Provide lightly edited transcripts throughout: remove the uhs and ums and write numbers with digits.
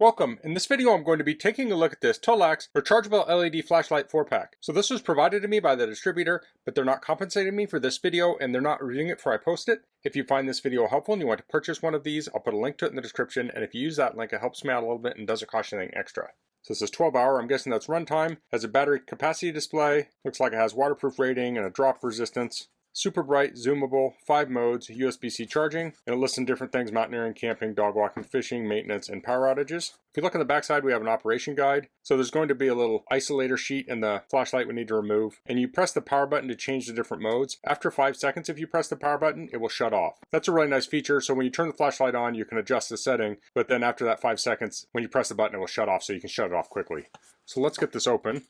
Welcome. In this video I'm going to be taking a look at this Tughlax Rechargeable LED flashlight 4-pack. So this was provided to me by the distributor, but they're not compensating me for this video and they're not reviewing it before I post it. If you find this video helpful and you want to purchase one of these, I'll put a link to it in the description, and if you use that link it helps me out a little bit and doesn't cost you anything extra. So this is 12 hour, I'm guessing that's runtime, has a battery capacity display, looks like it has waterproof rating and a drop resistance. Super bright, zoomable, 5 modes, USB-C charging, and it lists some different things: mountaineering, camping, dog walking, fishing, maintenance, and power outages. If you look on the backside, we have an operation guide. So there's going to be a little isolator sheet in the flashlight we need to remove, and you press the power button to change the different modes. After 5 seconds, if you press the power button, it will shut off. That's a really nice feature, so when you turn the flashlight on, you can adjust the setting, but then after that 5 seconds, when you press the button, it will shut off, so you can shut it off quickly. So let's get this open.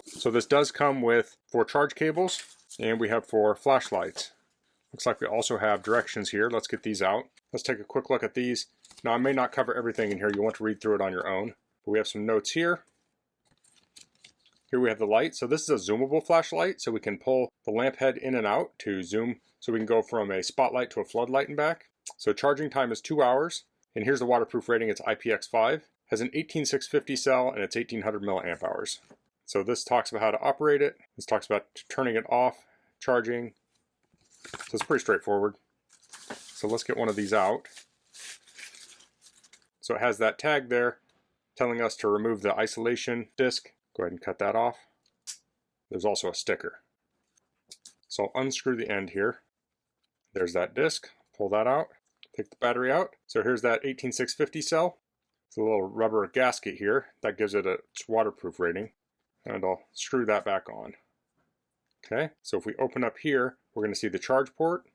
So this does come with 4 charge cables. And we have 4 flashlights. Looks like we also have directions here. Let's get these out. Let's take a quick look at these. Now I may not cover everything in here. You'll want to read through it on your own. But we have some notes here. Here we have the light. So this is a zoomable flashlight. So we can pull the lamp head in and out to zoom. So we can go from a spotlight to a floodlight and back. So charging time is 2 hours. And here's the waterproof rating. It's IPX5. Has an 18650 cell and it's 1800 milliamp hours. So this talks about how to operate it. This talks about turning it off, charging. So it's pretty straightforward. So let's get one of these out. So it has that tag there telling us to remove the isolation disc. Go ahead and cut that off. There's also a sticker. So I'll unscrew the end here. There's that disc. Pull that out. Take the battery out. So here's that 18650 cell. It's a little rubber gasket here. That gives it its waterproof rating. And I'll screw that back on. Okay, so if we open up here, we're going to see the charge port.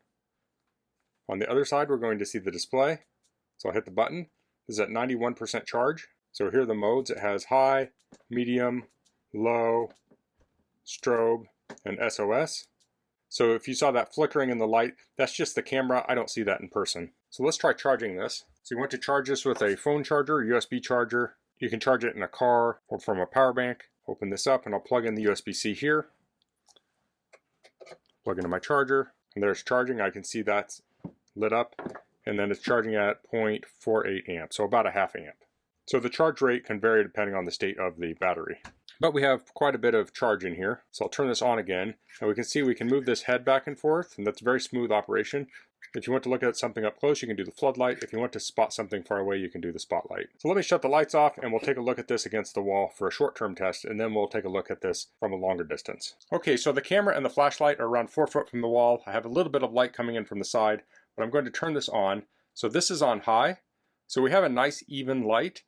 On the other side, we're going to see the display. So I'll hit the button. This is at 91% charge. So here are the modes. It has high, medium, low, strobe, and SOS. So if you saw that flickering in the light, that's just the camera. I don't see that in person. So let's try charging this. So you want to charge this with a phone charger, USB charger. You can charge it in a car or from a power bank. Open this up and I'll plug in the USB-C here. Plug into my charger, and there's charging. I can see that's lit up, and then it's charging at 0.48 amps, so about a half amp. So the charge rate can vary depending on the state of the battery. But we have quite a bit of charge in here. So I'll turn this on again, and we can see we can move this head back and forth, and that's a very smooth operation. If you want to look at something up close, you can do the floodlight. If you want to spot something far away, you can do the spotlight. So let me shut the lights off and we'll take a look at this against the wall for a short-term test, and then we'll take a look at this from a longer distance. Okay, so the camera and the flashlight are around 4 foot from the wall. I have a little bit of light coming in from the side, but I'm going to turn this on. So this is on high. So we have a nice even light.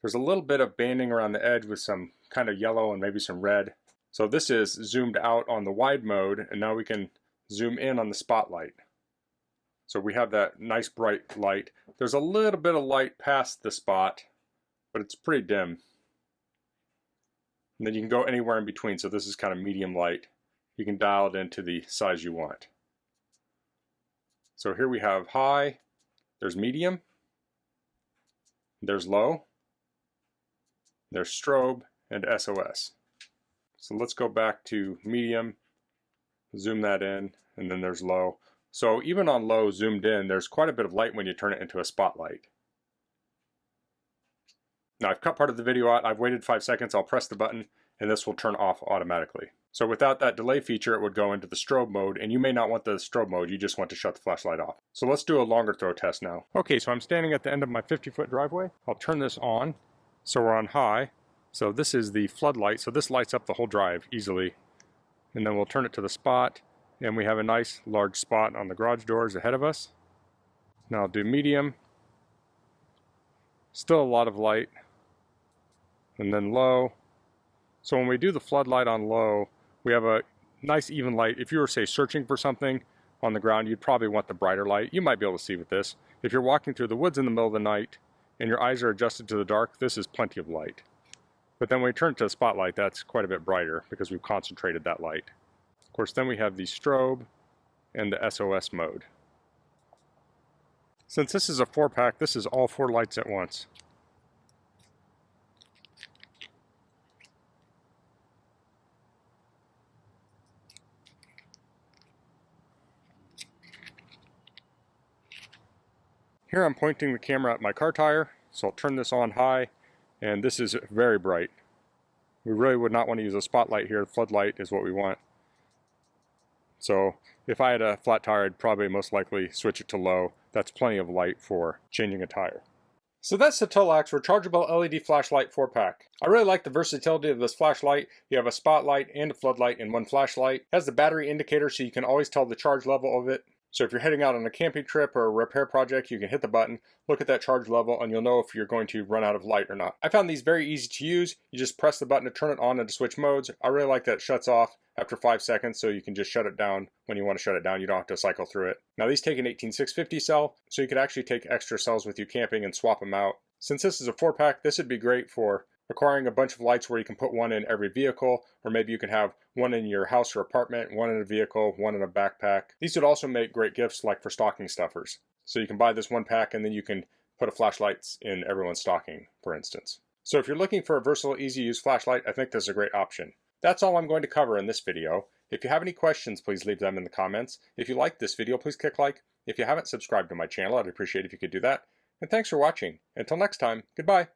There's a little bit of banding around the edge with some kind of yellow and maybe some red. So this is zoomed out on the wide mode, and now we can zoom in on the spotlight. So we have that nice bright light. There's a little bit of light past the spot, but it's pretty dim. And then you can go anywhere in between, so this is kind of medium light. You can dial it into the size you want. So here we have high, there's medium, there's low, there's strobe, and SOS. So let's go back to medium, zoom that in, and then there's low. So even on low, zoomed in, there's quite a bit of light when you turn it into a spotlight. Now I've cut part of the video out. I've waited 5 seconds. I'll press the button and this will turn off automatically. So without that delay feature, it would go into the strobe mode, and you may not want the strobe mode. You just want to shut the flashlight off. So let's do a longer throw test now. Okay, so I'm standing at the end of my 50-foot driveway. I'll turn this on. So we're on high. So this is the floodlight. So this lights up the whole drive easily. And then we'll turn it to the spot. And we have a nice large spot on the garage doors ahead of us. Now I'll do medium. Still a lot of light. And then low. So when we do the floodlight on low, we have a nice even light. If you were, say, searching for something on the ground, you'd probably want the brighter light. You might be able to see with this. If you're walking through the woods in the middle of the night and your eyes are adjusted to the dark, this is plenty of light. But then when we turn it to the spotlight, that's quite a bit brighter because we've concentrated that light. Of course, then we have the strobe and the SOS mode. Since this is a 4-pack, this is all 4 lights at once. Here I'm pointing the camera at my car tire, So I'll turn this on high, and this is very bright. We really would not want to use a spotlight here. The floodlight is what we want. So if I had a flat tire, I'd probably most likely switch it to low. That's plenty of light for changing a tire. So that's the Tughlax Rechargeable LED Flashlight 4-pack. I really like the versatility of this flashlight. You have a spotlight and a floodlight in one flashlight. It has the battery indicator so you can always tell the charge level of it. So if you're heading out on a camping trip or a repair project, you can hit the button, look at that charge level, and you'll know if you're going to run out of light or not. I found these very easy to use. You just press the button to turn it on and to switch modes. I really like that it shuts off after 5 seconds, so you can just shut it down when you want to shut it down. You don't have to cycle through it. Now these take an 18650 cell, so you could actually take extra cells with you camping and swap them out. Since this is a 4-pack, this would be great for acquiring a bunch of lights where you can put one in every vehicle, or maybe you can have one in your house or apartment, one in a vehicle, one in a backpack. These would also make great gifts like for stocking stuffers. So you can buy this 1-pack and then you can put a flashlight in everyone's stocking, for instance. So if you're looking for a versatile, easy to use flashlight, I think this is a great option. That's all I'm going to cover in this video. If you have any questions, please leave them in the comments. If you liked this video, please click like. If you haven't subscribed to my channel, I'd appreciate if you could do that. And thanks for watching. Until next time, goodbye.